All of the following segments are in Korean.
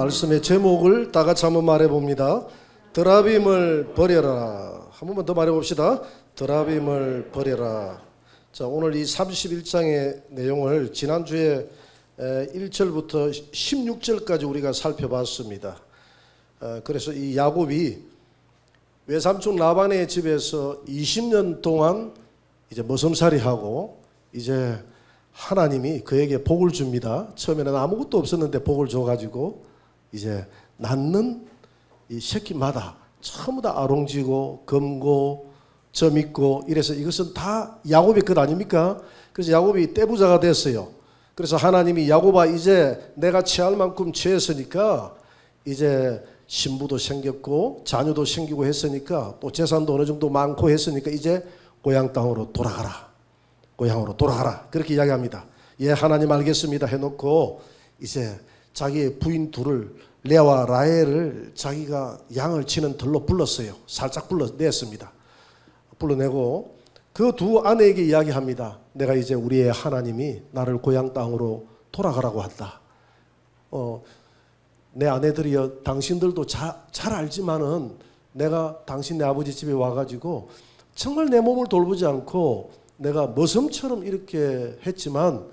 말씀의 제목을 다 같이 한번 말해봅니다. 드라빔을 버려라. 한 번만 더 말해봅시다. 드라빔을 버려라. 자, 오늘 이 31장의 내용을 지난주에 1절부터 16절까지 우리가 살펴봤습니다. 그래서 이 야곱이 외삼촌 라반의 집에서 20년 동안 이제 머슴살이하고 이제 하나님이 그에게 복을 줍니다. 처음에는 아무것도 없었는데 복을 줘가지고 이제 낳는 이 새끼마다 전부 다 아롱지고 검고 점 있고 이래서 이것은 다 야곱의 것 아닙니까? 그래서 야곱이 떼부자가 됐어요. 그래서 하나님이 야곱아 이제 내가 취할 만큼 취했으니까 이제 신부도 생겼고 자녀도 생기고 했으니까 또 재산도 어느 정도 많고 했으니까 이제 고향 땅으로 돌아가라. 고향으로 돌아가라. 그렇게 이야기합니다. 예, 하나님 알겠습니다 해놓고 이제 자기의 부인 둘을 레아와 라헬을 자기가 양을 치는 들로 불렀어요. 살짝 불러냈습니다. 불러내고 그 두 아내에게 이야기합니다. 내가 이제 우리의 하나님이 나를 고향 땅으로 돌아가라고 한다. 내 아내들이여 당신들도 잘 알지만은 내가 당신 내 아버지 집에 와가지고 정말 내 몸을 돌보지 않고 내가 머슴처럼 이렇게 했지만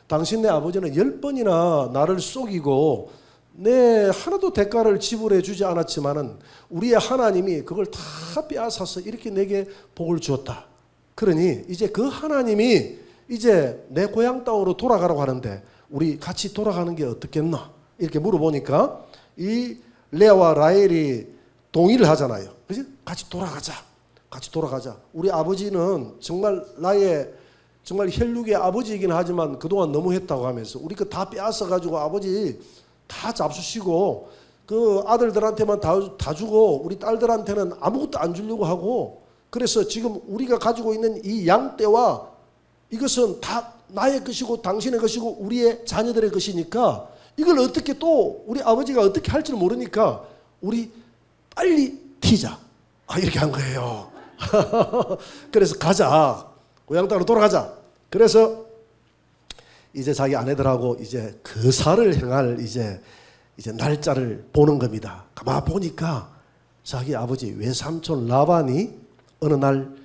당신 내 아버지는 10번이나 나를 속이고 내 하나도 대가를 지불해 주지 않았지만은 우리의 하나님이 그걸 다 빼앗아서 이렇게 내게 복을 주었다. 그러니 이제 그 하나님이 이제 내 고향 땅으로 돌아가라고 하는데 우리 같이 돌아가는 게 어떻겠나? 이렇게 물어보니까 이 레아와 라헬이 동의를 하잖아요. 그래서 같이 돌아가자. 같이 돌아가자. 우리 아버지는 정말 나의 정말 혈육의 아버지이긴 하지만 그동안 너무 했다고 하면서 우리 그 다 빼앗아 가지고 아버지 다 잡수시고 그 아들들한테만 다 주고 우리 딸들한테는 아무것도 안 주려고 하고 그래서 지금 우리가 가지고 있는 이 양떼와 이것은 다 나의 것이고 당신의 것이고 우리의 자녀들의 것이니까 이걸 어떻게 또 우리 아버지가 어떻게 할 줄 모르니까 우리 빨리 튀자. 이렇게 한 거예요. 그래서 가자. 고향 땅으로 돌아가자. 그래서 이제 자기 아내들하고 이제 거사를 행할 이제 날짜를 보는 겁니다. 가만 보니까 자기 아버지 외삼촌 라반이 어느 날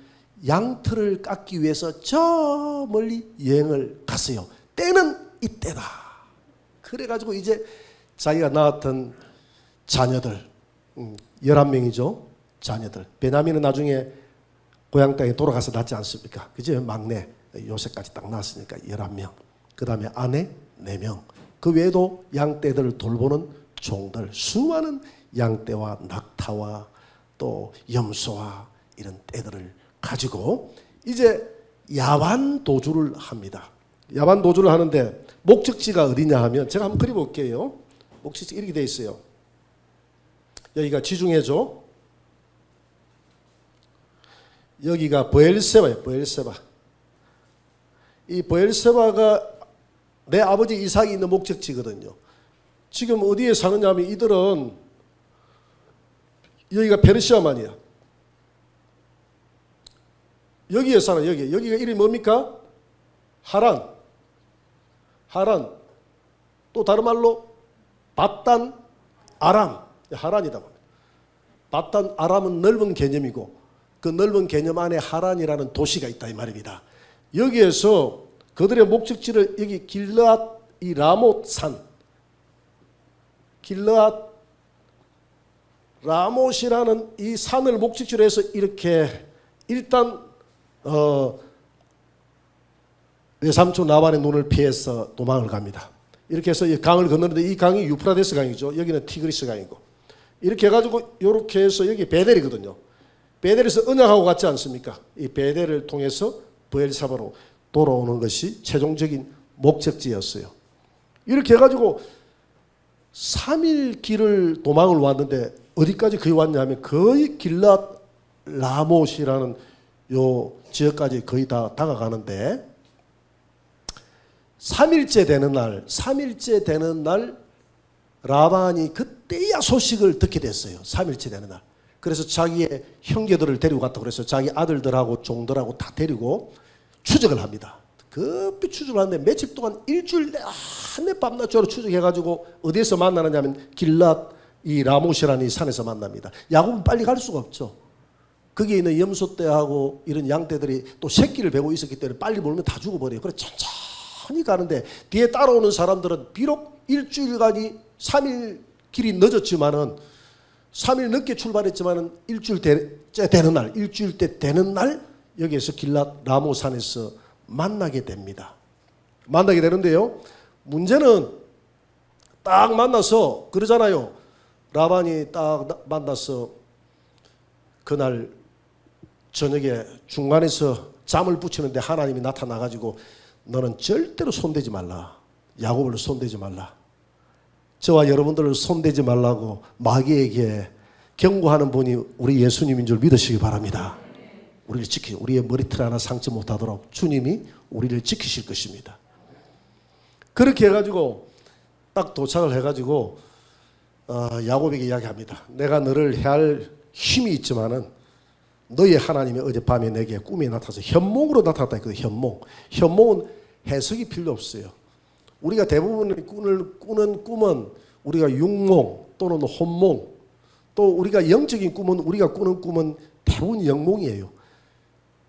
양털을 깎기 위해서 저 멀리 여행을 갔어요. 때는 이때다. 그래가지고 이제 자기가 낳았던 자녀들 11명이죠. 자녀들. 베냐민은 나중에 고향 땅에 돌아가서 낳지 않습니까? 그죠? 막내 요셉까지 딱 낳았으니까 11명. 그 다음에 아내 4명. 그 외에도 양떼들을 돌보는 종들. 수많은 양떼와 낙타와 또 염소와 이런 떼들을 가지고 이제 야반 도주를 합니다. 야반 도주를 하는데 목적지가 어디냐 하면 제가 한번 그려볼게요. 목적지 이렇게 돼 있어요. 여기가 지중해죠. 여기가 브엘세바예요. 브엘세바. 이 브엘세바가 내 아버지 이삭이 있는 목적지거든요. 지금 어디에 사느냐 하면 이들은 여기가 페르시아만이야. 여기에 살아. 여기가 이름이 뭡니까? 하란. 하란. 또 다른 말로 밧단 아람. 하란이다. 밧단 아람은 넓은 개념이고 그 넓은 개념 안에 하란이라는 도시가 있다 이 말입니다. 여기에서 그들의 목적지를 여기 길르앗 이 라못 산 길르앗 라못이라는 이 산을 목적지로 해서 이렇게 일단 외삼촌 라반의 눈을 피해서 도망을 갑니다. 이렇게 해서 이 강을 건너는데 이 강이 유프라데스 강이죠. 여기는 티그리스 강이고 이렇게 해가지고 이렇게 해서 여기 베델이거든요. 베델에서 언약하고 같지 않습니까? 이 베델을 통해서 브엘사바로 돌아오는 것이 최종적인 목적지였어요. 이렇게 해가지고 3일 길을 도망을 왔는데 어디까지 거의 왔냐면 거의 길랏 라못이라는 요 지역까지 거의 다 다가가는데 3일째 되는 날 라반이 그때야 소식을 듣게 됐어요. 3일째 되는 날. 그래서 자기의 형제들을 데리고 갔다고 그래서 자기 아들들하고 종들하고 다 데리고 추적을 합니다. 급히 추적하는데 며칠 동안 일주일 내내 밤낮 저로 추적해가지고 어디에서 만나느냐면 길랏 이 라모시라는 이 산에서 만납니다. 야곱은 빨리 갈 수가 없죠. 거기에 있는 염소떼하고 이런 양떼들이 또 새끼를 베고 있었기 때문에 빨리 몰면 다 죽어버려요. 그래서 천천히 가는데 뒤에 따라오는 사람들은 비록 일주일간이 3일 길이 늦었지만은 3일 늦게 출발했지만은 일주일째 되는 날 여기에서 길랏 라모산에서 만나게 됩니다. 만나게 되는데요. 문제는 딱 만나서 그러잖아요. 라반이 딱 만나서 그날 저녁에 중간에서 잠을 붙이는데 하나님이 나타나가지고 너는 절대로 손대지 말라. 야곱을 손대지 말라. 저와 여러분들을 손대지 말라고 마귀에게 경고하는 분이 우리 예수님인 줄 믿으시기 바랍니다. 우리를 우리의 머리털 하나 상처 못하도록 주님이 우리를 지키실 것입니다. 그렇게 해가지고 딱 도착을 해가지고 야곱에게 이야기합니다. 내가 너를 해할 힘이 있지만은 너의 하나님이 어젯밤에 내게 꿈에 나타나서 현몽으로 나타났다 했거든요. 현몽은 해석이 필요 없어요. 우리가 대부분 꾸는 꿈은 우리가 육몽 또는 혼몽, 또 우리가 영적인 꿈은 우리가 꾸는 꿈은 대부분 영몽이에요.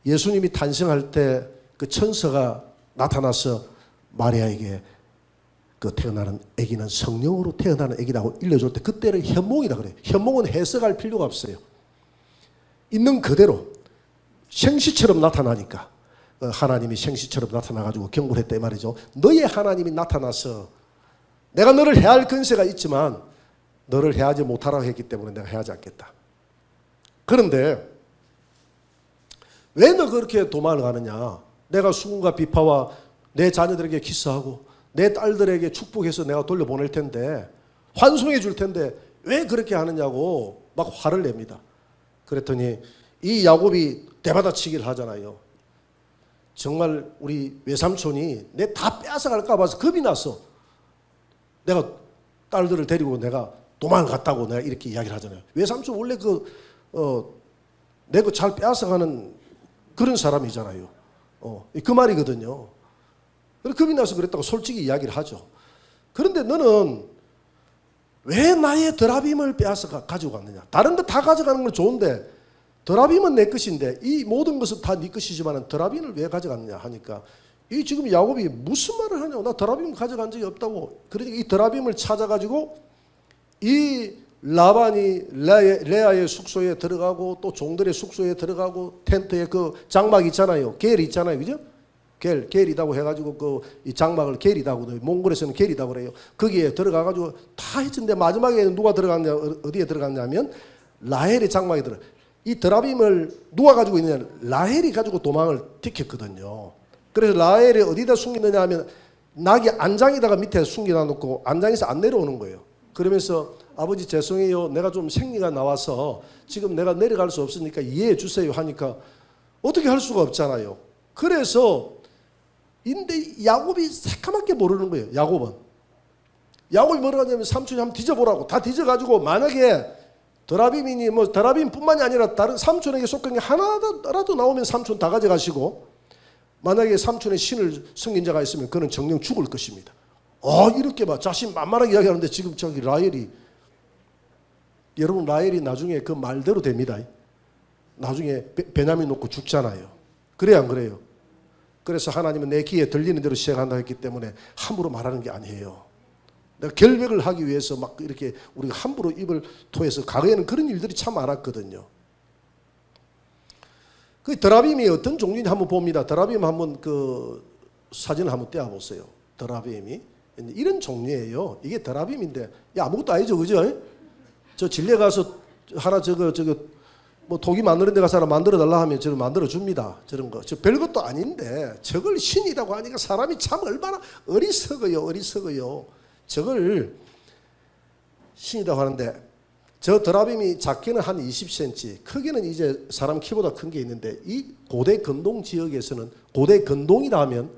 예수님이 탄생할 때 그 천사가 나타나서 마리아에게 그 태어나는 아기는 성령으로 태어나는 아기라고 일러줄 때 그때는 현몽이라 그래요. 현몽은 해석할 필요가 없어요. 있는 그대로 생시처럼 나타나니까 하나님이 생시처럼 나타나가지고 경고를 했다 이 말이죠. 너의 하나님이 나타나서 내가 너를 해할 근세가 있지만 너를 해하지 못하라고 했기 때문에 내가 해하지 않겠다. 그런데 왜 너 그렇게 도망을 가느냐? 내가 수군과 비파와 내 자녀들에게 키스하고 내 딸들에게 축복해서 내가 돌려보낼 텐데 환송해 줄 텐데 왜 그렇게 하느냐고 막 화를 냅니다. 그랬더니 이 야곱이 대받아치기를 하잖아요. 정말 우리 외삼촌이 내 다 빼앗아갈까 봐서 겁이 나서 내가 딸들을 데리고 내가 도망을 갔다고 내가 이렇게 이야기를 하잖아요. 외삼촌 원래 내 거 잘 빼앗아가는 그런 사람이잖아요. 그 말이거든요. 겁이 나서 그랬다고 솔직히 이야기를 하죠. 그런데 너는 왜 나의 드라빔을 빼앗아 가지고 갔느냐? 다른 거 다 가져가는 건 좋은데 드라빔은 내 것인데 이 모든 것은 다 네 것이지만 드라빔을 왜 가져갔느냐 하니까 이 지금 야곱이 무슨 말을 하냐고. 나 드라빔 가져간 적이 없다고. 그러니까 이 드라빔을 찾아가지고 이 라반이 레아의 숙소에 들어가고 또 종들의 숙소에 들어가고 텐트에 그 장막 있잖아요. 겔이 있잖아요. 그죠? 겔이라고 해가지고 이 장막을 겔이라고 몽골에서는 겔이라고 그래요. 거기에 들어가가지고 다 했는데 마지막에는 누가 들어갔냐, 어디에 들어갔냐면 라헬의 장막에 들어. 이 드라빔을 누가 가지고 있느냐? 라헬이 가지고 도망을 튀겼거든요. 그래서 라헬이 어디다 숨기느냐 하면 낙이 안장에다가 밑에 숨겨놔 놓고 안장에서 안 내려오는 거예요. 그러면서 아버지 죄송해요. 내가 좀 생리가 나와서 지금 내가 내려갈 수 없으니까 이해해 주세요 하니까 어떻게 할 수가 없잖아요. 그래서 근데 야곱이 새까맣게 모르는 거예요. 야곱이 뭐라고 하냐면 삼촌이 한번 뒤져보라고. 다 뒤져가지고 만약에 드라빔이니 뭐 드라빔뿐만이 아니라 다른 삼촌에게 속한 게 하나라도 나오면 삼촌 다 가져가시고 만약에 삼촌의 신을 숨긴 자가 있으면 그는 정령 죽을 것입니다. 이렇게 막 자신 만만하게 이야기하는데 지금 저기 라헬이 여러분 라헬이 나중에 그 말대로 됩니다. 나중에 베냐민 놓고 죽잖아요. 그래요 안 그래요? 그래서 하나님은 내 귀에 들리는 대로 시작한다 했기 때문에 함부로 말하는 게 아니에요. 내가 결백을 하기 위해서 막 이렇게 우리가 함부로 입을 토해서 과거에는 그런 일들이 참 많았거든요. 그 드라빔이 어떤 종류인지 한번 봅니다. 드라빔 한번 그 사진을 한번 떼어보세요. 드라빔이 이런 종류예요. 이게 드라빔인데 아무것도 아니죠, 그죠? 저 진례 가서 하나 저거 뭐 독이 만드는 데 가서 하나 만들어 달라 하면 저를 만들어 줍니다. 저런 거. 저 별것도 아닌데 저걸 신이라고 하니까 사람이 참 얼마나 어리석어요. 저걸 신이라고 하는데 저 드라빔이 작게는 한 20cm, 크기는 이제 사람 키보다 큰 게 있는데 이 고대 근동 지역에서는 고대 근동이라 하면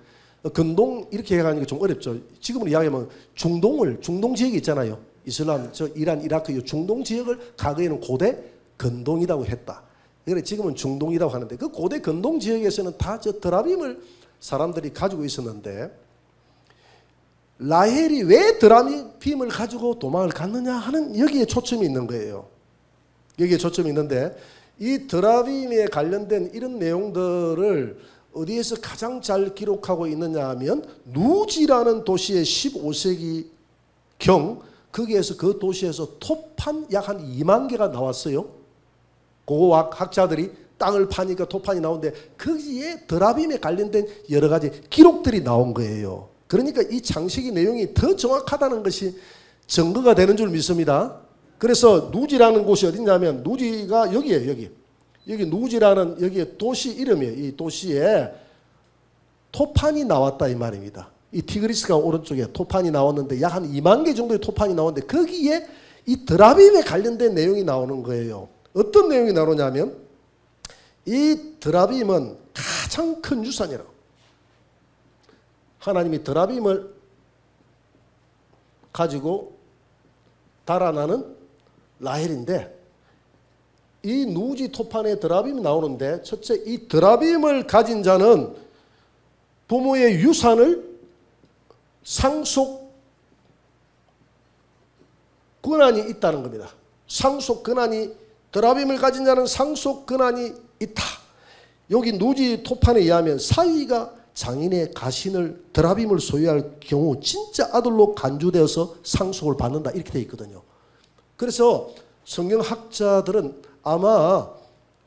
근동 이렇게 해가니까 좀 어렵죠. 지금으로 이야기하면 중동 지역이 있잖아요. 이슬람, 이란, 이라크 이 중동 지역을 과거에는 고대 근동이라고 했다. 그래 지금은 중동이라고 하는데 그 고대 근동 지역에서는 다 저 드라빔을 사람들이 가지고 있었는데 라헬이 왜 드라빔을 가지고 도망을 갔느냐 하는 여기에 초점이 있는 거예요. 여기에 초점이 있는데 이 드라빔에 관련된 이런 내용들을 어디에서 가장 잘 기록하고 있느냐 하면 누지라는 도시의 15세기경 거기에서 그 도시에서 토판 약 한 2만 개가 나왔어요. 고고학 학자들이 땅을 파니까 토판이 나오는데 거기에 드라빔에 관련된 여러 가지 기록들이 나온 거예요. 그러니까 이 창세기 내용이 더 정확하다는 것이 증거가 되는 줄 믿습니다. 그래서 누지라는 곳이 어디냐면 누지가 여기에요. 여기 누지라는 여기 도시 이름이에요. 이 도시에 토판이 나왔다 이 말입니다. 이 티그리스강 오른쪽에 토판이 나왔는데 약 한 2만 개 정도의 토판이 나오는데 거기에 이 드라빔에 관련된 내용이 나오는 거예요. 어떤 내용이 나오냐면 이 드라빔은 가장 큰 유산이라고. 하나님이 드라빔을 가지고 달아나는 라헬인데 이 누지 토판에 드라빔이 나오는데 첫째 이 드라빔을 가진 자는 부모의 유산을 상속 권한이 있다는 겁니다. 상속 권한이 드라빔을 가진 자는 상속 권한이 있다. 여기 누지 토판에 의하면 사위가 장인의 가신을 드라빔을 소유할 경우 진짜 아들로 간주되어서 상속을 받는다 이렇게 되어 있거든요. 그래서 성경학자들은 아마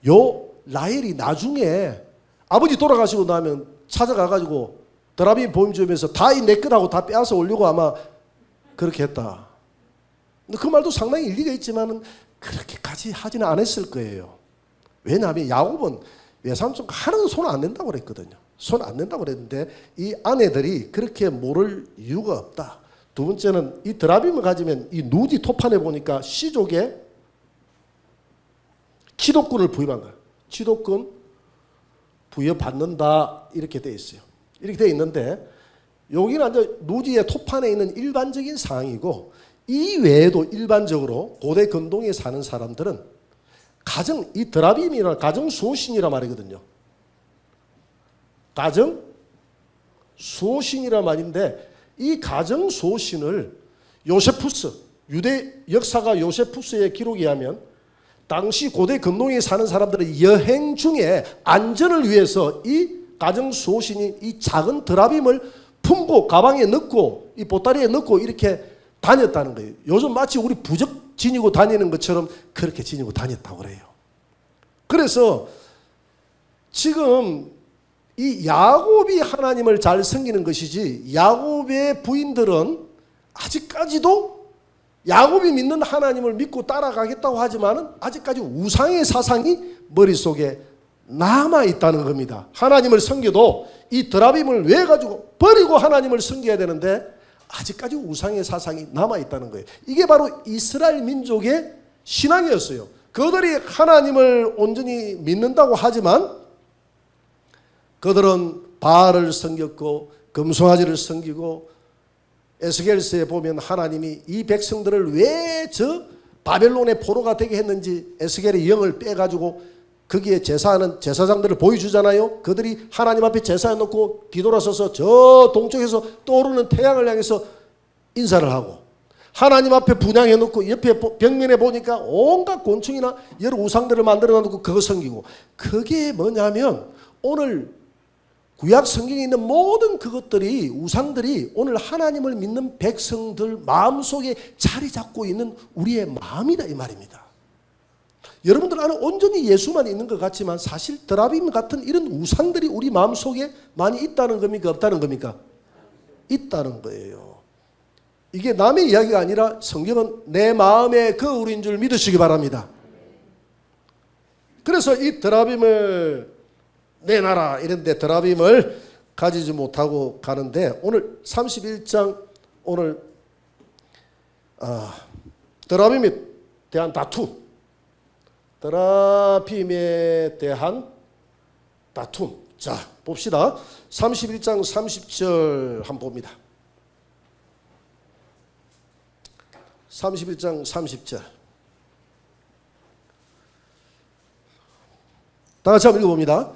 요 라헬이 나중에 아버지 돌아가시고 나면 찾아가가지고 드라빔 보임주면서 다 이 내 것하고 다 빼앗아 오려고 아마 그렇게 했다. 그 말도 상당히 일리가 있지만은 그렇게까지 하지는 않았을 거예요. 왜냐하면 야곱은 외삼촌 하나도 손 안 낸다고 그랬거든요. 손 안 낸다고 그랬는데 이 아내들이 그렇게 모를 이유가 없다. 두 번째는 이 드라빔을 가지면 이 누지 토판에 보니까 시족에 치도권을 부여한다. 치도권 부여받는다 이렇게 되어 있어요. 이렇게 되어 있는데 여기는 이제 누지의 토판에 있는 일반적인 사항이고 이 외에도 일반적으로 고대 근동에 사는 사람들은 가정 이 드라빔이란 가정 수호신이란 말이거든요. 가정 수호신이란 말인데 이 가정 수호신을 요세푸스 유대 역사가 요세푸스의 기록에 하면 당시 고대 근동에 사는 사람들은 여행 중에 안전을 위해서 이 가정 수호신이 이 작은 드라빔을 품고 가방에 넣고 이 보따리에 넣고 이렇게 다녔다는 거예요. 요즘 마치 우리 부적 지니고 다니는 것처럼 그렇게 지니고 다녔다고 그래요. 그래서 지금 이 야곱이 하나님을 잘 섬기는 것이지 야곱의 부인들은 아직까지도 야곱이 믿는 하나님을 믿고 따라가겠다고 하지만은 아직까지 우상의 사상이 머릿속에 남아있다는 겁니다. 하나님을 섬겨도 이 드라빔을 왜 가지고 버리고 하나님을 섬겨야 되는데 아직까지 우상의 사상이 남아있다는 거예요. 이게 바로 이스라엘 민족의 신앙이었어요. 그들이 하나님을 온전히 믿는다고 하지만 그들은 바알을 섬겼고 금송아지를 섬기고 에스겔서에 보면 하나님이 이 백성들을 왜 저 바벨론의 포로가 되게 했는지 에스겔의 영을 빼가지고 거기에 제사하는 제사장들을 보여주잖아요. 그들이 하나님 앞에 제사해 놓고 뒤돌아서서 저 동쪽에서 떠오르는 태양을 향해서 인사를 하고 하나님 앞에 분향해 놓고 옆에 벽면에 보니까 온갖 곤충이나 여러 우상들을 만들어 놓고 그거 섬기고 그게 뭐냐면 오늘 구약 성경에 있는 모든 그것들이 우상들이 오늘 하나님을 믿는 백성들 마음속에 자리 잡고 있는 우리의 마음이다 이 말입니다. 여러분들 안에 온전히 예수만 있는 것 같지만 사실 드라빔 같은 이런 우상들이 우리 마음속에 많이 있다는 겁니까? 없다는 겁니까? 있다는 거예요. 이게 남의 이야기가 아니라 성경은 내 마음의 거울인 줄 믿으시기 바랍니다. 그래서 이 드라빔을 내놔라 이런데 드라빔을 가지지 못하고 가는데 오늘 31장 오늘 드라빔에 대한 다툼 드라빔에 대한 다툼 자 봅시다. 31장 30절 한번 봅니다. 31장 30절 다 같이 한번 읽어봅니다.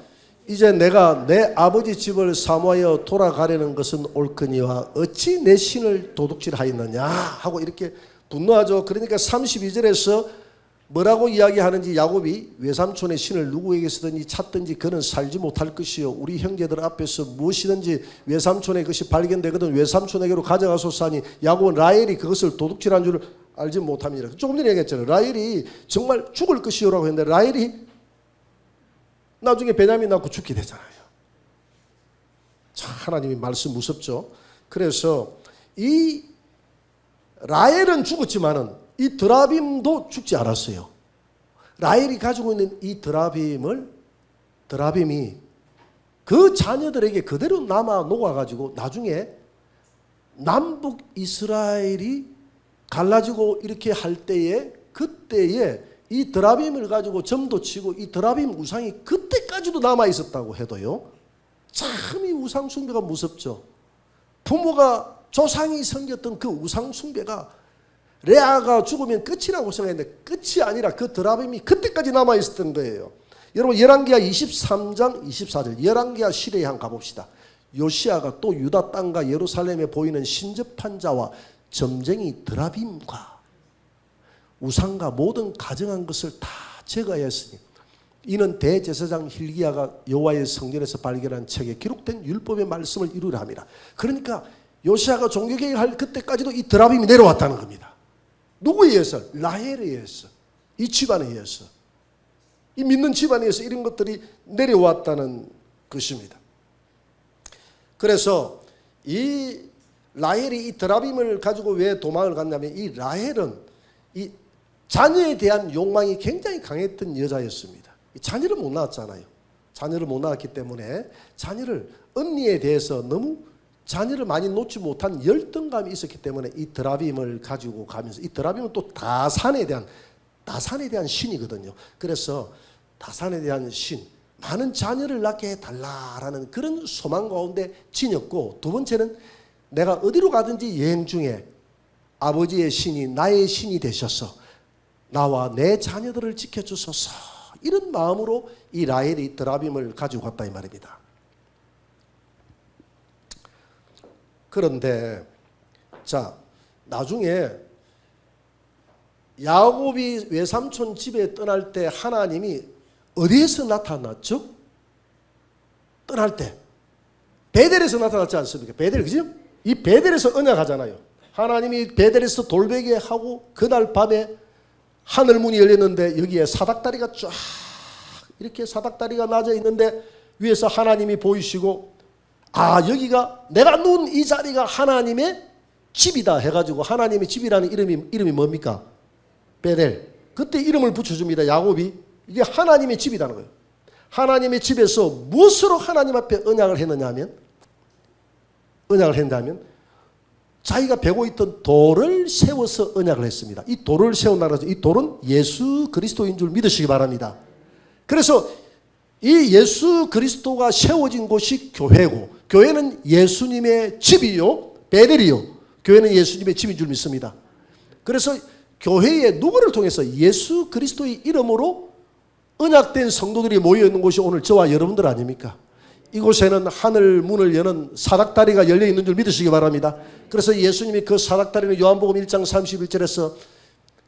이제 내가 내 아버지 집을 사모하여 돌아가려는 것은 옳거니와 어찌 내 신을 도둑질하였느냐 하고 이렇게 분노하죠. 그러니까 32절에서 뭐라고 이야기하는지, 야곱이 외삼촌의 신을 누구에게서든지 찾든지 그는 살지 못할 것이요, 우리 형제들 앞에서 무엇이든지 외삼촌의 것이 발견되거든 외삼촌에게로 가져가소서 하니, 야곱은 라헬이 그것을 도둑질한 줄 알지 못함이라. 조금 전에 얘기했잖아요. 라헬이 정말 죽을 것이요라고 했는데 라헬이 나중에 베냐민 낳고 죽게 되잖아요. 참 하나님의 말씀 무섭죠. 그래서 이 라헬은 죽었지만은 이 드라빔도 죽지 않았어요. 라헬이 가지고 있는 이 드라빔이 그 자녀들에게 그대로 남아 녹아가지고 나중에 남북 이스라엘이 갈라지고 이렇게 할 때에, 그때에 이 드라빔을 가지고 점도 치고 이 드라빔 우상이 그때까지도 남아 있었다고 해도요, 참 이 우상 숭배가 무섭죠. 부모가 조상이 섬겼던 그 우상 숭배가 레아가 죽으면 끝이라고 생각했는데 끝이 아니라 그 드라빔이 그때까지 남아 있었던 거예요. 여러분 열왕기하 23장 24절 열왕기하 시대에 한번 가봅시다. 요시아가 또 유다 땅과 예루살렘에 보이는 신접한 자와 점쟁이 드라빔과 우상과 모든 가증한 것을 다 제거하였으니 이는 대제사장 hil기야가 여호와의 성전에서 발견한 책에 기록된 율법의 말씀을 이루려 함이라. 그러니까 요시아가 종교개혁을 할 그때까지도 이 드라빔이 내려왔다는 겁니다. 누구에 의해서? 라헬에 의해서, 이 집안에 의해서, 이 믿는 집안에 의해서 이런 것들이 내려왔다는 것입니다. 그래서 이 라헬이 이 드라빔을 가지고 왜 도망을 갔냐면, 이 라헬은 이 자녀에 대한 욕망이 굉장히 강했던 여자였습니다. 자녀를 못 낳았잖아요. 자녀를 못 낳았기 때문에 자녀를, 언니에 대해서 너무 자녀를 많이 놓지 못한 열등감이 있었기 때문에 이 드라빔을 가지고 가면서, 이 드라빔은 또 다산에 대한 신이거든요. 그래서 다산에 대한 신, 많은 자녀를 낳게 해달라라는 그런 소망 가운데 지녔고, 두 번째는 내가 어디로 가든지 여행 중에 아버지의 신이 나의 신이 되셔서 나와 내 자녀들을 지켜주소서, 이런 마음으로 이 라헬이 드라빔을 가지고 갔다 이 말입니다. 그런데 자, 나중에 야곱이 외삼촌 집에 떠날 때 하나님이 어디에서 나타났죠? 떠날 때 베델에서 나타났지 않습니까? 베델, 그죠? 이 베델에서 언약하잖아요. 하나님이 베델에서 돌베개 하고 그날 밤에 하늘문이 열렸는데 여기에 사닥다리가 쫙 이렇게 사닥다리가 낮아 있는데 위에서 하나님이 보이시고, 아, 여기가 내가 누운 이 자리가 하나님의 집이다 해가지고, 하나님의 집이라는 이름이 뭡니까? 베델. 그때 이름을 붙여줍니다. 야곱이. 이게 하나님의 집이라는 거예요. 하나님의 집에서 무엇으로 하나님 앞에 언약을 했느냐면, 자기가 베고 있던 돌을 세워서 언약을 했습니다. 이 돌을 세운다고 해서 이 돌은 예수 그리스도인 줄 믿으시기 바랍니다. 그래서 이 예수 그리스도가 세워진 곳이 교회고, 교회는 예수님의 집이요, 베델이요. 교회는 예수님의 집인 줄 믿습니다. 그래서 교회에 누구를 통해서? 예수 그리스도의 이름으로 언약된 성도들이 모여있는 곳이 오늘 저와 여러분들 아닙니까? 이곳에는 하늘 문을 여는 사닥다리가 열려있는 줄 믿으시기 바랍니다. 그래서 예수님이 그 사닥다리는 요한복음 1장 31절에서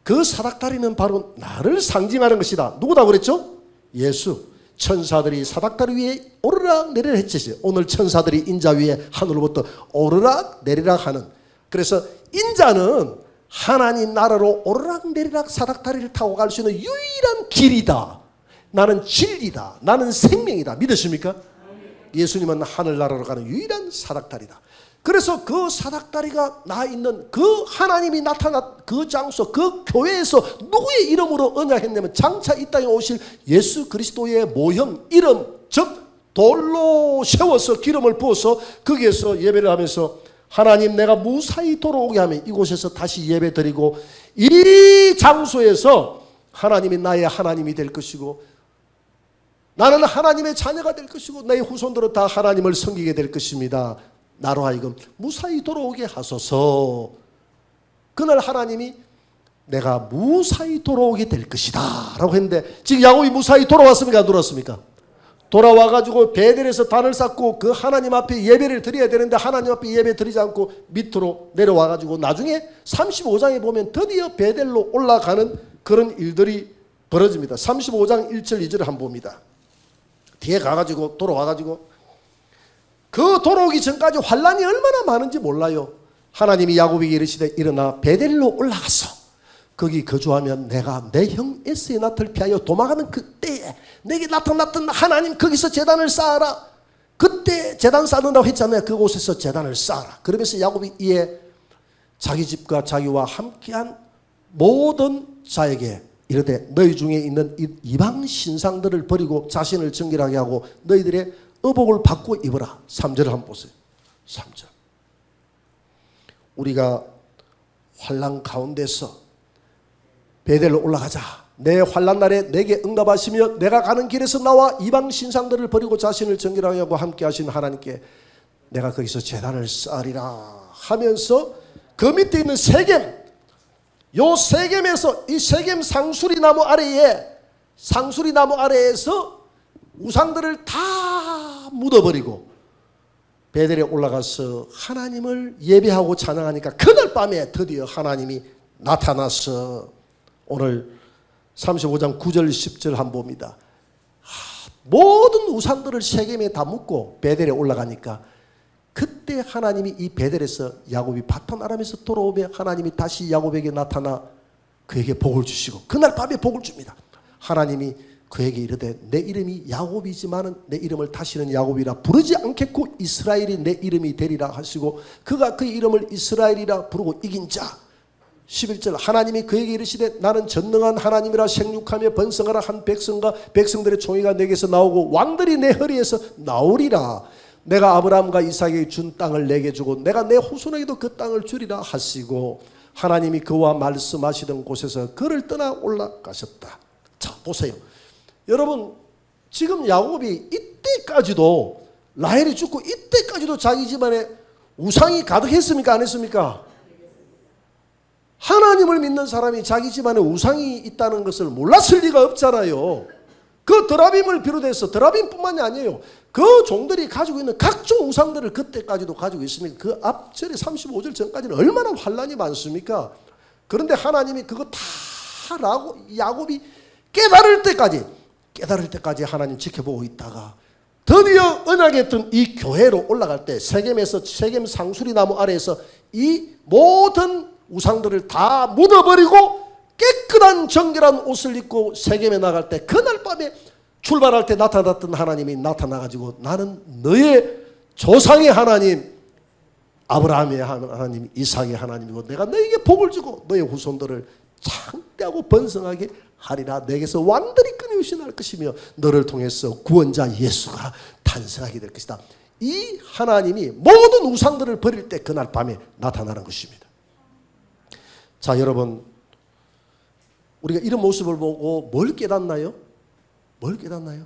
그 사닥다리는 바로 나를 상징하는 것이다. 누구다 그랬죠? 예수. 천사들이 사닥다리 위에 오르락 내리락 했지. 오늘 천사들이 인자 위에 하늘로부터 오르락 내리락 하는, 그래서 인자는 하나님 나라로 오르락 내리락 사닥다리를 타고 갈 수 있는 유일한 길이다. 나는 진리다. 나는 생명이다. 믿으십니까? 예수님은 하늘나라로 가는 유일한 사닥다리다. 그래서 그 사닥다리가 나 있는 그 하나님이 나타난 그 장소, 그 교회에서 누구의 이름으로 언약했냐면 장차 이 땅에 오실 예수 그리스도의 모형, 이름, 즉 돌로 세워서 기름을 부어서 거기에서 예배를 하면서, 하나님 내가 무사히 돌아오게 하면 이곳에서 다시 예배 드리고, 이 장소에서 하나님이 나의 하나님이 될 것이고, 나는 하나님의 자녀가 될 것이고, 나의 후손들은 다 하나님을 섬기게 될 것입니다. 나로 하여금 무사히 돌아오게 하소서. 그날 하나님이 내가 무사히 돌아오게 될 것이다 라고 했는데, 지금 야곱이 무사히 돌아왔습니까? 안 돌아왔습니까? 돌아와가지고 베델에서 단을 쌓고 그 하나님 앞에 예배를 드려야 되는데 하나님 앞에 예배 드리지 않고 밑으로 내려와가지고 나중에 35장에 보면 드디어 베델로 올라가는 그런 일들이 벌어집니다. 35장 1절 2절을 한번 봅니다. 뒤에 가가지고 돌아와가지고 그 돌아오기 전까지 환란이 얼마나 많은지 몰라요. 하나님이 야곱에게 이르시되 일어나 베델로 올라가서 거기 거주하면 내가 내 형 에서의 낯을 피하여 도망하는 그때에 내게 나타났던 하나님 거기서 제단을 쌓아라. 그때 제단 쌓는다고 했잖아요. 그곳에서 제단을 쌓아라. 그러면서 야곱이 이에 자기 집과 자기와 함께한 모든 자에게 이르되 너희 중에 있는 이방 신상들을 버리고 자신을 정결하게 하고 너희들의 의복을 바꾸어 입어라. 3절을 한번 보세요. 3절. 우리가 환난 가운데서 베델로 올라가자. 내 환난 날에 내게 응답하시며 내가 가는 길에서 나와 이방 신상들을 버리고 자신을 정결하게 하고 함께 하신 하나님께 내가 거기서 제단을 쌓으리라 하면서 그 밑에 있는 세겜, 요 세겜에서 이 세겜 상수리 나무 아래에서 우상들을 다 묻어버리고 베델에 올라가서 하나님을 예배하고 찬양하니까 그날 밤에 드디어 하나님이 나타나서 오늘 35장 9절 10절 한번 봅니다. 모든 우상들을 세겜에 다 묻고 베델에 올라가니까 그때 하나님이 이 베델에서 야곱이 파탄아람에서 돌아오며 하나님이 다시 야곱에게 나타나 그에게 복을 주시고 그날 밤에 복을 줍니다. 하나님이 그에게 이르되 내 이름이 야곱이지만은 내 이름을 다시는 야곱이라 부르지 않겠고 이스라엘이 내 이름이 되리라 하시고 그가 그 이름을 이스라엘이라 부르고 이긴 자. 11절 하나님이 그에게 이르시되 나는 전능한 하나님이라 생육하며 번성하라 한 백성과 백성들의 총회가 내게서 나오고 왕들이 내 허리에서 나오리라. 내가 아브라함과 이삭에게 준 땅을 내게 주고 내가 내 후손에게도 그 땅을 주리라 하시고 하나님이 그와 말씀하시던 곳에서 그를 떠나 올라가셨다. 자 보세요. 여러분 지금 야곱이 이때까지도 라헬이 죽고 이때까지도 자기 집안에 우상이 가득했습니까? 안 했습니까? 하나님을 믿는 사람이 자기 집안에 우상이 있다는 것을 몰랐을 리가 없잖아요. 그 드라빔을 비롯해서 드라빔뿐만이 아니에요. 그 종들이 가지고 있는 각종 우상들을 그때까지도 가지고 있으니까 그 앞절에 35절 전까지는 얼마나 환란이 많습니까? 그런데 하나님이 그거 다 야곱이 깨달을 때까지 하나님 지켜보고 있다가 드디어 언약했던 이 교회로 올라갈 때 세겜에서 세겜 상수리 나무 아래에서 이 모든 우상들을 다 묻어버리고 깨끗한 정결한 옷을 입고 세겜에 나갈 때 그날 밤에 출발할 때 나타났던 하나님이 나타나가지고 나는 너의 조상의 하나님 아브라함의 하나님 이삭의 하나님이고 내가 너에게 복을 주고 너의 후손들을 창대하고 번성하게 하리라. 내게서 왕들이 끊임없이 날 것이며 너를 통해서 구원자 예수가 탄생하게 될 것이다. 이 하나님이 모든 우상들을 버릴 때 그날 밤에 나타나는 것입니다. 자 여러분 우리가 이런 모습을 보고 뭘 깨닫나요? 뭘 깨닫나요?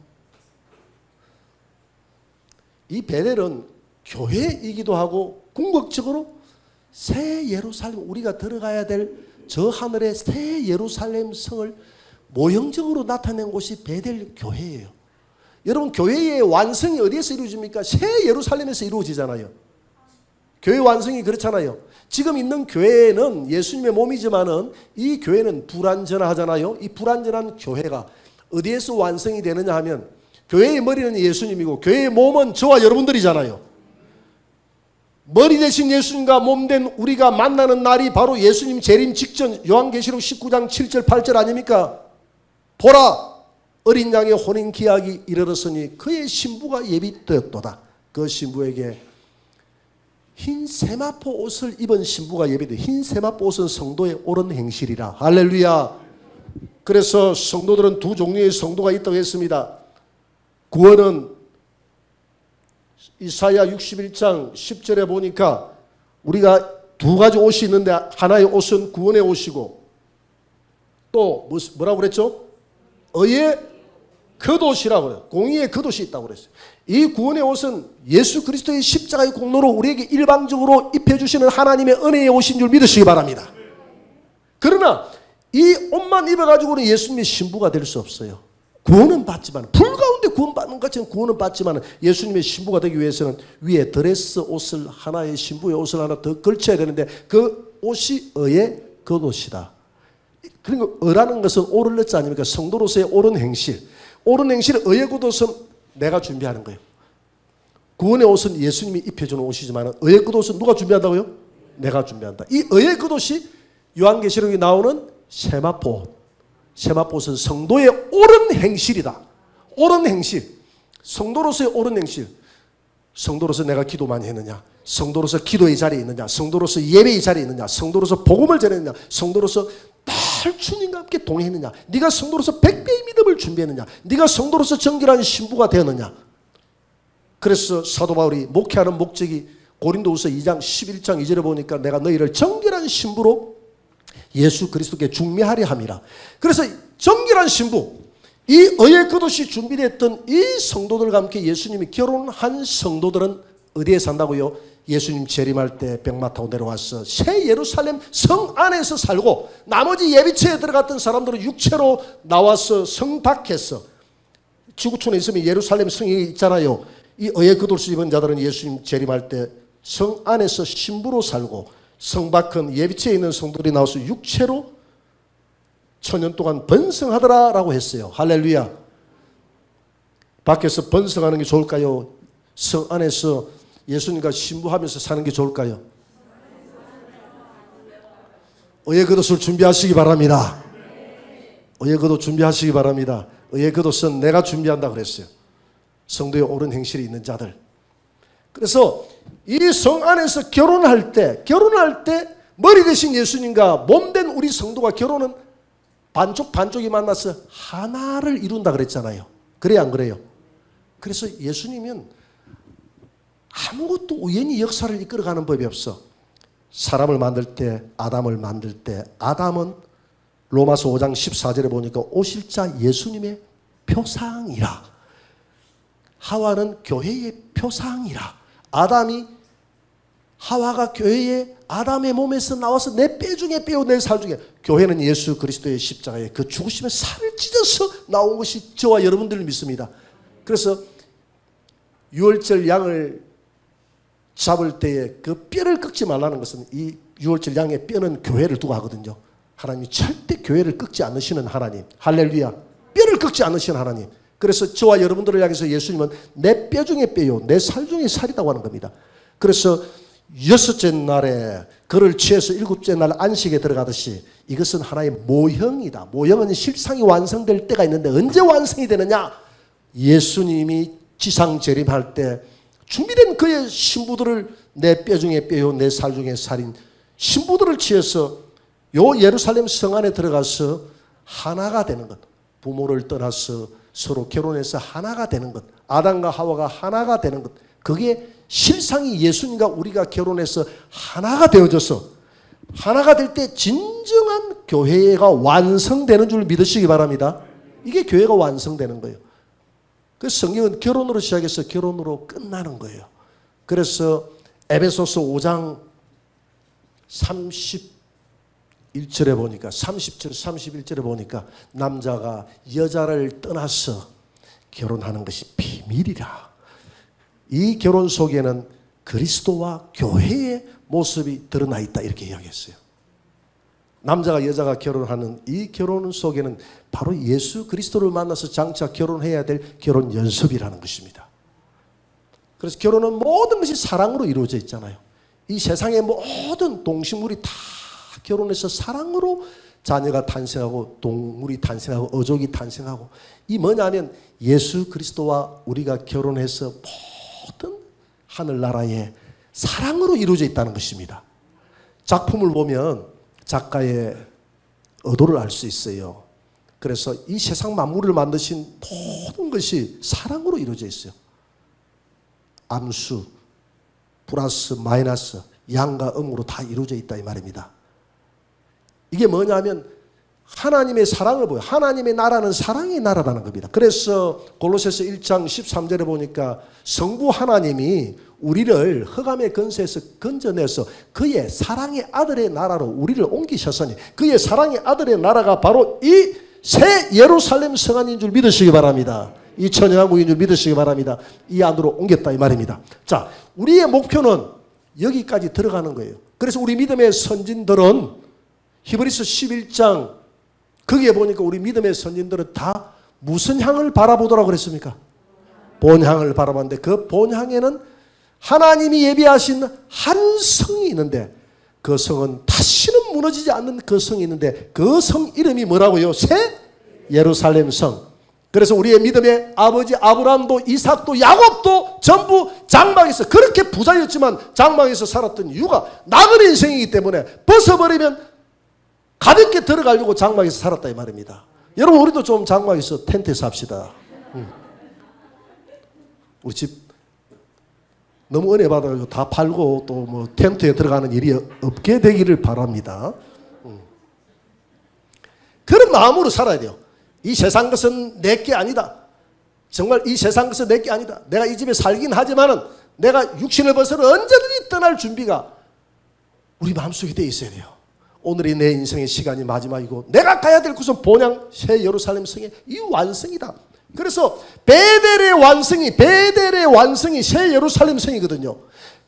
이 베델은 교회이기도 하고 궁극적으로 새 예루살렘 우리가 들어가야 될 저 하늘의 새 예루살렘 성을 모형적으로 나타낸 곳이 베델 교회예요. 여러분 교회의 완성이 어디에서 이루어집니까? 새 예루살렘에서 이루어지잖아요. 교회 완성이 그렇잖아요. 지금 있는 교회는 예수님의 몸이지만은 이 교회는 불완전하잖아요. 이 불완전한 교회가 어디에서 완성이 되느냐 하면 교회의 머리는 예수님이고 교회의 몸은 저와 여러분들이잖아요. 머리 대신 예수님과 몸된 우리가 만나는 날이 바로 예수님 재림 직전 요한계시록 19장 7절 8절 아닙니까? 보라 어린 양의 혼인 기약이 이르렀으니 그의 신부가 예비되었도다. 그 신부에게 흰 세마포 옷을 입은 신부가 예비돼. 흰 세마포 옷은 성도의 옳은 행실이라. 할렐루야. 그래서 성도들은 두 종류의 성도가 있다고 했습니다. 구원은 이사야 61장 10절에 보니까 우리가 두 가지 옷이 있는데 하나의 옷은 구원의 옷이고 또 뭐라고 그랬죠? 의의 겉옷이라고 그래요. 공의의 겉옷이 있다고 그랬어요. 이 구원의 옷은 예수 그리스도의 십자가의 공로로 우리에게 일방적으로 입혀주시는 하나님의 은혜의 옷인 줄 믿으시기 바랍니다. 그러나 이 옷만 입어가지고는 예수님의 신부가 될 수 없어요. 구원은 받지만, 불 가운데 구원받는 것처럼 구원은 받지만 예수님의 신부가 되기 위해서는 위에 드레스 옷을 하나의 신부의 옷을 하나 더 걸쳐야 되는데 그 옷이 의의 겉옷이다. 그러니까 의라는 것은 오를 넣지 아닙니까? 성도로서의 옳은 행실. 옳은 행실, 의의 겉옷은 내가 준비하는 거예요. 구원의 옷은 예수님이 입혀주는 옷이지만 의의 겉옷은 누가 준비한다고요? 내가 준비한다. 이 의의 겉옷이 요한계시록에 나오는 세마포. 세마포는 성도의 옳은 행실이다. 옳은 행실. 성도로서의 옳은 행실. 성도로서 내가 기도 많이 했느냐? 성도로서 기도의 자리에 있느냐? 성도로서 예배의 자리에 있느냐? 성도로서 복음을 전했느냐? 성도로서 늘 주님과 함께 동행했느냐? 네가 성도로서 100배의 믿음을 준비했느냐? 네가 성도로서 정결한 신부가 되었느냐? 그래서 사도 바울이 목회하는 목적이 고린도후서 2장 11장 2절에 보니까 내가 너희를 정결한 신부로 예수 그리스도께 중매하려 함이라. 그래서 정결한 신부, 이 의의 겉옷이 준비됐던 이 성도들과 함께 예수님이 결혼한 성도들은 어디에 산다고요? 예수님 재림할 때 백마 타고 내려와서 새 예루살렘 성 안에서 살고, 나머지 예비처에 들어갔던 사람들은 육체로 나와서 성 밖에서, 지구촌에 있으면 예루살렘 성이 있잖아요. 이 의의 겉옷을 입은 자들은 예수님 재림할 때 성 안에서 신부로 살고, 성 밖은 예비처에 있는 성도들이 나와서 육체로 천년 동안 번성하더라라고 했어요. 할렐루야. 밖에서 번성하는 게 좋을까요? 성 안에서 예수님과 신부하면서 사는 게 좋을까요? 의의 겉옷을 준비하시기 바랍니다. 의의 겉옷 준비하시기 바랍니다. 의의 겉옷은 내가 준비한다 그랬어요. 성도의 옳은 행실이 있는 자들. 그래서 이 성 안에서 결혼할 때 머리 대신 예수님과 몸된 우리 성도가 결혼은 반쪽이 만나서 하나를 이룬다 그랬잖아요. 그래요, 안 그래요? 그래서 예수님은 아무것도 우연히 역사를 이끌어가는 법이 없어. 사람을 만들 때, 아담을 만들 때, 아담은 로마서 5장 14절에 보니까 오실 자 예수님의 표상이라. 하와는 교회의 표상이라. 하와가 교회의 아담의 몸에서 나와서 내 뼈 중에 뼈, 내 살 중에, 교회는 예수 그리스도의 십자가에 그 죽으심의 살을 찢어서 나온 것이 저와 여러분들을 믿습니다. 그래서 유월절 양을 잡을 때에 그 뼈를 꺾지 말라는 것은, 이 유월절 양의 뼈는 교회를 두고 하거든요. 하나님이 절대 교회를 꺾지 않으시는 하나님. 할렐루야. 뼈를 꺾지 않으시는 하나님. 그래서 저와 여러분들을 향해서 예수님은 내 뼈 중에 뼈요, 내 살 중에 살이라고 하는 겁니다. 그래서 6째 날에 그를 취해서 7째 날 안식에 들어가듯이 이것은 하나의 모형이다. 모형은 실상이 완성될 때가 있는데 언제 완성이 되느냐? 예수님이 지상 재림할 때 준비된 그의 신부들을, 내 뼈 중에 뼈요, 내 살 중에 살인 신부들을 취해서 요 예루살렘 성 안에 들어가서 하나가 되는 것. 부모를 떠나서 서로 결혼해서 하나가 되는 것. 아담과 하와가 하나가 되는 것. 그게 실상이 예수님과 우리가 결혼해서 하나가 되어져서, 하나가 될 때 진정한 교회가 완성되는 줄 믿으시기 바랍니다. 이게 교회가 완성되는 거예요. 그래서 성경은 결혼으로 시작해서 결혼으로 끝나는 거예요. 그래서 에베소서 5장 31절에 보니까, 30절 31절에 보니까 남자가 여자를 떠나서 결혼하는 것이 비밀이라. 이 결혼 속에는 그리스도와 교회의 모습이 드러나 있다, 이렇게 이야기했어요. 남자가 여자가 결혼하는 이 결혼 속에는 바로 예수 그리스도를 만나서 장차 결혼해야 될 결혼 연습이라는 것입니다. 그래서 결혼은 모든 것이 사랑으로 이루어져 있잖아요. 이 세상의 모든 동식물이 다 결혼해서 사랑으로 자녀가 탄생하고, 동물이 탄생하고, 어족이 탄생하고, 이 뭐냐면 예수 그리스도와 우리가 결혼해서 모든 하늘나라에 사랑으로 이루어져 있다는 것입니다. 작품을 보면 작가의 의도를 알 수 있어요. 그래서 이 세상 만물을 만드신 모든 것이 사랑으로 이루어져 있어요. 암수, 플러스, 마이너스, 양과 음으로 다 이루어져 있다 이 말입니다. 이게 뭐냐면 하나님의 사랑을 보여요. 하나님의 나라는 사랑의 나라라는 겁니다. 그래서 골로새서 1장 13절에 보니까 성부 하나님이 우리를 흑암의 권세에서 건져내서 그의 사랑의 아들의 나라로 우리를 옮기셨으니, 그의 사랑의 아들의 나라가 바로 이 새 예루살렘 성안인 줄 믿으시기 바랍니다. 이 천연왕국인 줄 믿으시기 바랍니다. 이 안으로 옮겼다 이 말입니다. 자, 우리의 목표는 여기까지 들어가는 거예요. 그래서 우리 믿음의 선진들은 히브리서 11장 거기에 보니까 우리 믿음의 선진들은 다 무슨 향을 바라보더라고 그랬습니까? 본향을 바라봤는데 그 본향에는 하나님이 예비하신 한 성이 있는데 그 성은 다시는 무너지지 않는 그 성이 있는데 그 성 이름이 뭐라고요? 새 예루살렘 성. 그래서 우리의 믿음의 아버지 아브라함도 이삭도 야곱도 전부 장막에서 그렇게 부자였지만 장막에서 살았던 이유가 나그네 인생이기 때문에 벗어버리면 가볍게 들어가려고 장막에서 살았다 이 말입니다. 여러분 우리도 좀 장막에서 텐트에서 합시다. 우리 집 너무 은혜 받아가지고 다 팔고 또 뭐 텐트에 들어가는 일이 없게 되기를 바랍니다. 그런 마음으로 살아야 돼요. 이 세상 것은 내게 아니다. 정말 이 세상 것은 내게 아니다. 내가 이 집에 살긴 하지만은 내가 육신을 벗어서 언제든지 떠날 준비가 우리 마음속에 돼 있어야 돼요. 오늘이 내 인생의 시간이 마지막이고 내가 가야 될 곳은 본향 새 예루살렘 성의 이 완성이다. 그래서 베델의 완성이 새 예루살렘 성이거든요.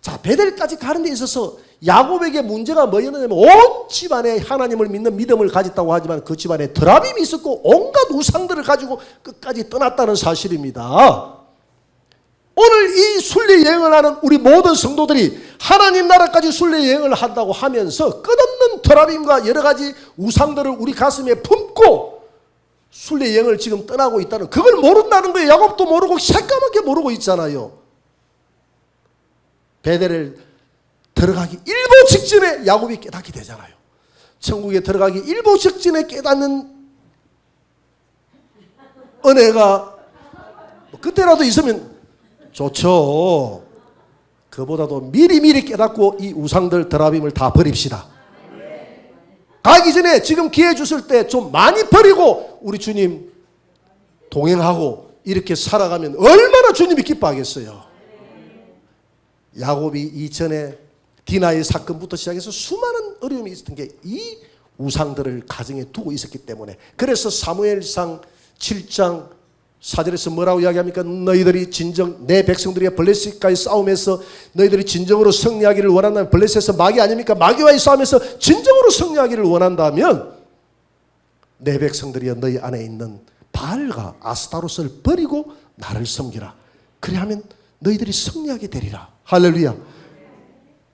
자, 베델까지 가는 데 있어서 야곱에게 문제가 뭐였냐면 온 집안에 하나님을 믿는 믿음을 가졌다고 하지만 그 집안에 드라빔이 있었고 온갖 우상들을 가지고 끝까지 떠났다는 사실입니다. 오늘 이 순례 여행을 하는 우리 모든 성도들이 하나님 나라까지 순례 여행을 한다고 하면서 끝없는 드라빔과 여러 가지 우상들을 우리 가슴에 품고 순례 여행을 지금 떠나고 있다는 그걸 모른다는 거예요. 야곱도 모르고 새까맣게 모르고 있잖아요. 베델을 들어가기 일보 직전에 야곱이 깨닫게 되잖아요. 천국에 들어가기 일보 직전에 깨닫는 은혜가 그때라도 있으면 좋죠. 그보다도 미리미리 깨닫고 이 우상들 드라빔을 다 버립시다. 가기 전에 지금 기회 주실 때 좀 많이 버리고 우리 주님 동행하고 이렇게 살아가면 얼마나 주님이 기뻐하겠어요. 야곱이 이전에 디나의 사건부터 시작해서 수많은 어려움이 있었던 게 이 우상들을 가정에 두고 있었기 때문에 그래서 사무엘상 7장 4절에서 뭐라고 이야기합니까? 너희들이 진정 내 백성들이 블레셋과의 싸움에서 너희들이 진정으로 승리하기를 원한다면 블레셋에서 마귀 아닙니까? 마귀와의 싸움에서 진정으로 승리하기를 원한다면 내 백성들이 너희 안에 있는 바알과 아스타롯을 버리고 나를 섬기라. 그래야하면 너희들이 승리하게 되리라. 할렐루야.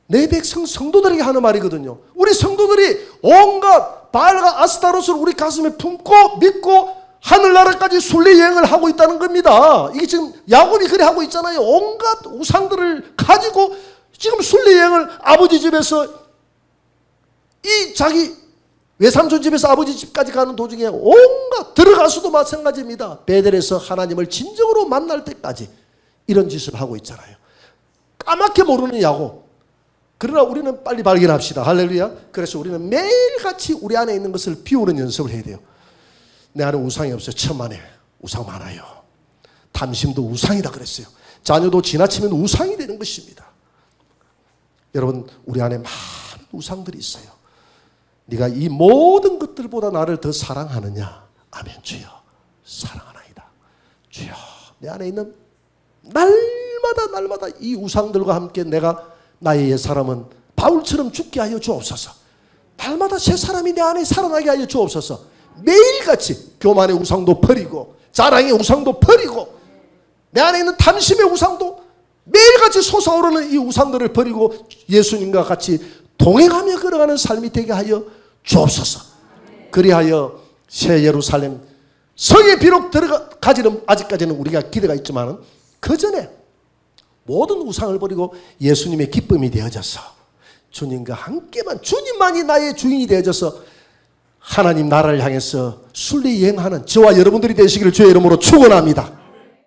내 백성 성도들에게 하는 말이거든요. 우리 성도들이 온갖 바알과 아스타롯을 우리 가슴에 품고 믿고 하늘나라까지 순례 여행을 하고 있다는 겁니다. 이게 지금 야곱이 그래 하고 있잖아요. 온갖 우상들을 가지고 지금 순례 여행을 아버지 집에서 이 자기 외삼촌 집에서 아버지 집까지 가는 도중에 온갖 들어가서도 마찬가지입니다. 베델에서 하나님을 진정으로 만날 때까지 이런 짓을 하고 있잖아요. 까맣게 모르는 야곱. 그러나 우리는 빨리 발견합시다. 할렐루야. 그래서 우리는 매일같이 우리 안에 있는 것을 비우는 연습을 해야 돼요. 내 안에 우상이 없어요. 천만에 우상 많아요. 탐심도 우상이다 그랬어요. 자녀도 지나치면 우상이 되는 것입니다. 여러분 우리 안에 많은 우상들이 있어요. 네가 이 모든 것들보다 나를 더 사랑하느냐? 아멘. 주여 사랑하나이다. 주여 내 안에 있는 날마다 이 우상들과 함께 내가 나의 옛사람은 바울처럼 죽게 하여 주옵소서. 날마다 새 사람이 내 안에 살아나게 하여 주옵소서. 매일같이 교만의 우상도 버리고 자랑의 우상도 버리고 내 안에 있는 탐심의 우상도 매일같이 솟아오르는 이 우상들을 버리고 예수님과 같이 동행하며 걸어가는 삶이 되게 하여 주옵소서. 그리하여 새 예루살렘 성에 비록 들어가지는 아직까지는 우리가 기대가 있지만 그 전에 모든 우상을 버리고 예수님의 기쁨이 되어져서 주님과 함께만 주님만이 나의 주인이 되어져서 하나님 나라를 향해서 순례 여행하는 저와 여러분들이 되시기를 주의 이름으로 축원합니다.